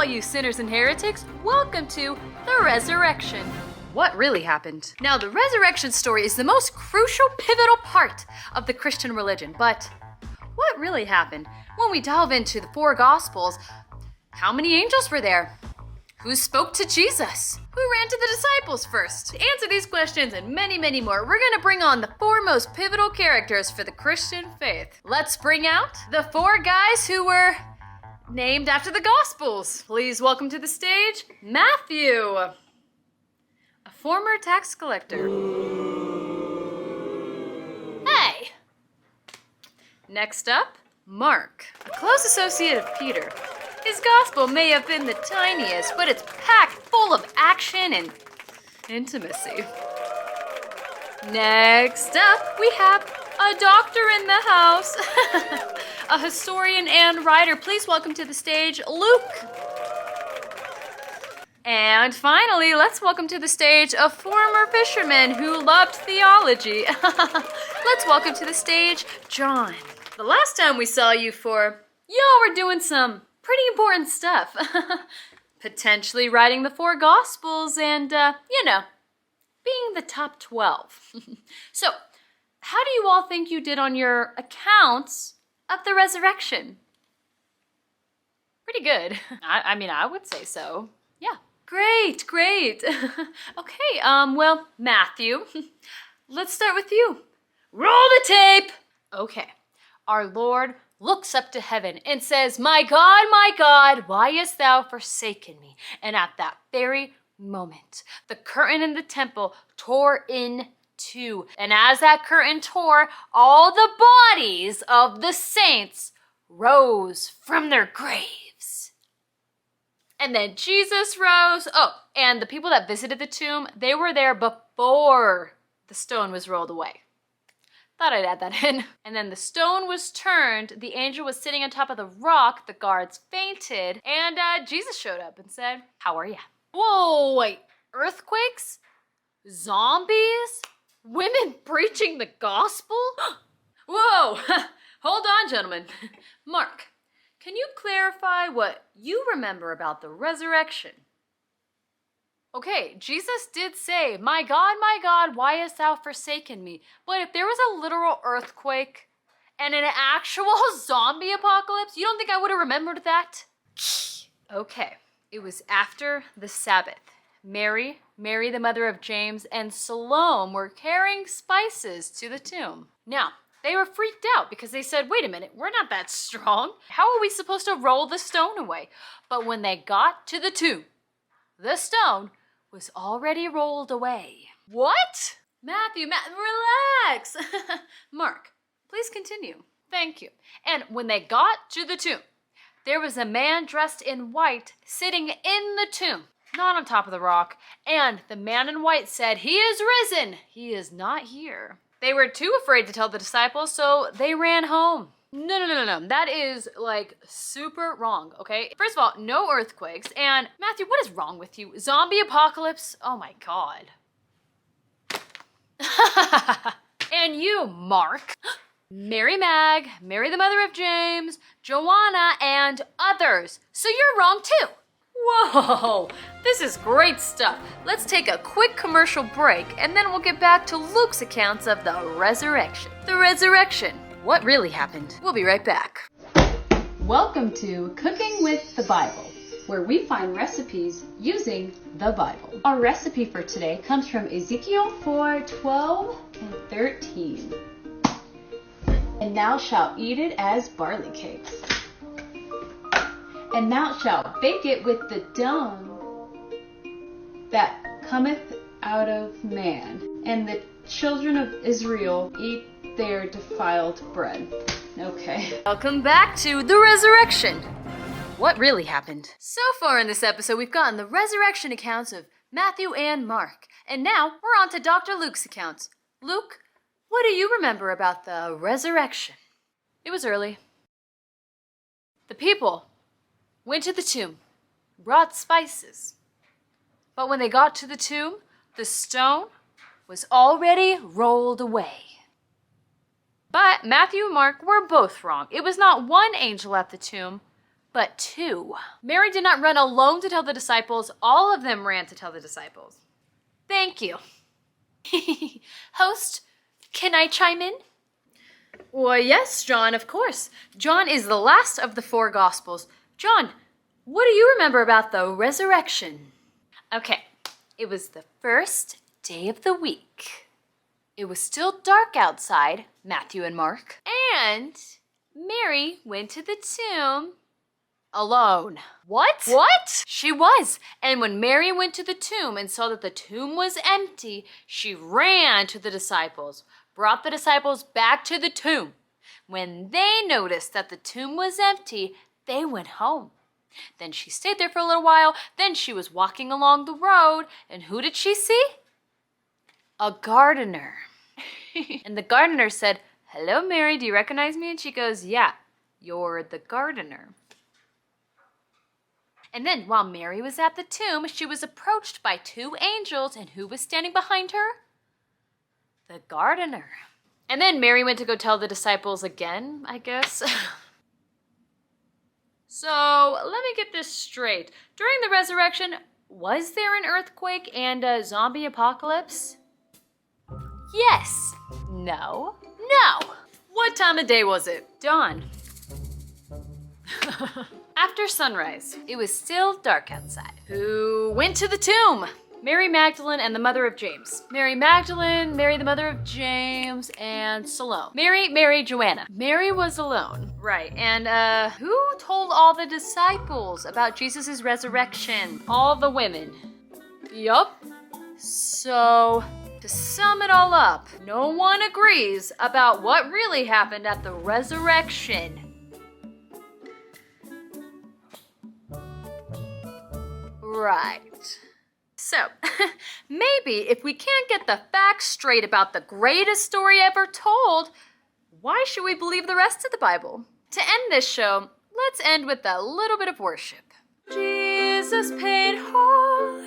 you sinners and heretics, welcome to the resurrection. What really happened? Now, the resurrection story is the most crucial, pivotal part of the Christian religion, but what really happened? When we delve into the four Gospels, how many angels were there? Who spoke to Jesus? Who ran to the disciples first? To answer these questions and many, many more, we're gonna bring on the four most pivotal characters for the Christian faith. Let's bring out the four guys who were named after the Gospels. Please welcome to the stage, Matthew, a former tax collector. Hey! Next up, Mark, a close associate of Peter. His gospel may have been the tiniest, but it's packed full of action and intimacy. Next up, we have a doctor in the house, a historian and writer. Please welcome to the stage, Luke. And finally, let's welcome to the stage a former fisherman who loved theology. Let's welcome to the stage, John. The last time we saw you four, y'all were doing some pretty important stuff. Potentially writing the four Gospels and, being the top 12. So, how do you all think you did on your accounts of the resurrection? Pretty good. I would say so. Yeah. Great. Okay, well, Matthew, let's start with you. Roll the tape! Okay, our Lord looks up to heaven and says, my God, why hast thou forsaken me? And at that very moment, the curtain in the temple tore in two. And as that curtain tore, all the bodies of the saints rose from their graves. And then Jesus rose. Oh, and the people that visited the tomb, they were there before the stone was rolled away. Thought I'd add that in. And then the stone was turned, the angel was sitting on top of the rock, the guards fainted, and Jesus showed up and said, how are ya? Whoa, wait, earthquakes? Zombies? Women preaching the gospel? Whoa, hold on, gentlemen. Mark, can you clarify what you remember about the resurrection? Okay, Jesus did say, my God, why hast thou forsaken me? But if there was a literal earthquake and an actual zombie apocalypse, you don't think I would have remembered that? Okay, it was after the Sabbath. Mary, the mother of James, and Salome were carrying spices to the tomb. Now, they were freaked out because they said, wait a minute, we're not that strong. How are we supposed to roll the stone away? But when they got to the tomb, the stone was already rolled away. What? Matthew, relax. Mark, please continue. Thank you. And when they got to the tomb, there was a man dressed in white sitting in the tomb, not on top of the rock. And the man in white said, he is risen. He is not here. They were too afraid to tell the disciples, so they ran home. No. That is, super wrong, okay? First of all, no earthquakes. And Matthew, what is wrong with you? Zombie apocalypse? Oh my God. And you, Mark, Mary the mother of James, Joanna, and others. So you're wrong too. Whoa, this is great stuff. Let's take a quick commercial break, and then we'll get back to Luke's accounts of the resurrection. The resurrection. What really happened? We'll be right back. Welcome to Cooking with the Bible, where we find recipes using the Bible. Our recipe for today comes from Ezekiel 4:12 and 13. And thou shalt eat it as barley cakes. And thou shalt bake it with the dung that cometh out of man. And the children of Israel eat their defiled bread. Okay. Welcome back to the resurrection. What really happened? So far in this episode, we've gotten the resurrection accounts of Matthew and Mark. And now we're on to Dr. Luke's accounts. Luke, what do you remember about the resurrection? It was early. The people went to the tomb, brought spices. But when they got to the tomb, the stone was already rolled away. But Matthew and Mark were both wrong. It was not one angel at the tomb, but two. Mary did not run alone to tell the disciples. All of them ran to tell the disciples. Thank you. Host, can I chime in? Well, yes, John, of course. John is the last of the four Gospels. John, what do you remember about the resurrection? Okay, it was the first day of the week. It was still dark outside, Matthew and Mark, and Mary went to the tomb alone. What? What? She was. And when Mary went to the tomb and saw that the tomb was empty, she ran to the disciples, brought the disciples back to the tomb. When they noticed that the tomb was empty, they went home. Then she stayed there for a little while. Then she was walking along the road, and who did she see? A gardener. And the gardener said, "Hello, Mary, do you recognize me?" And she goes, "Yeah, you're the gardener." And then while Mary was at the tomb, she was approached by two angels, and who was standing behind her? The gardener. And then Mary went to go tell the disciples again, I guess. So let me get this straight. During the resurrection, was there an earthquake and a zombie apocalypse? Yes. No. No. What time of day was it? Dawn. After sunrise, it was still dark outside. Who went to the tomb? Mary Magdalene and the mother of James. Mary Magdalene, Mary the mother of James, and Salome. Mary, Joanna. Mary was alone. Right, and who told all the disciples about Jesus' resurrection? All the women. Yup. So, to sum it all up, no one agrees about what really happened at the resurrection. Right. So, maybe if we can't get the facts straight about the greatest story ever told, why should we believe the rest of the Bible? To end this show, let's end with a little bit of worship. Jesus paid all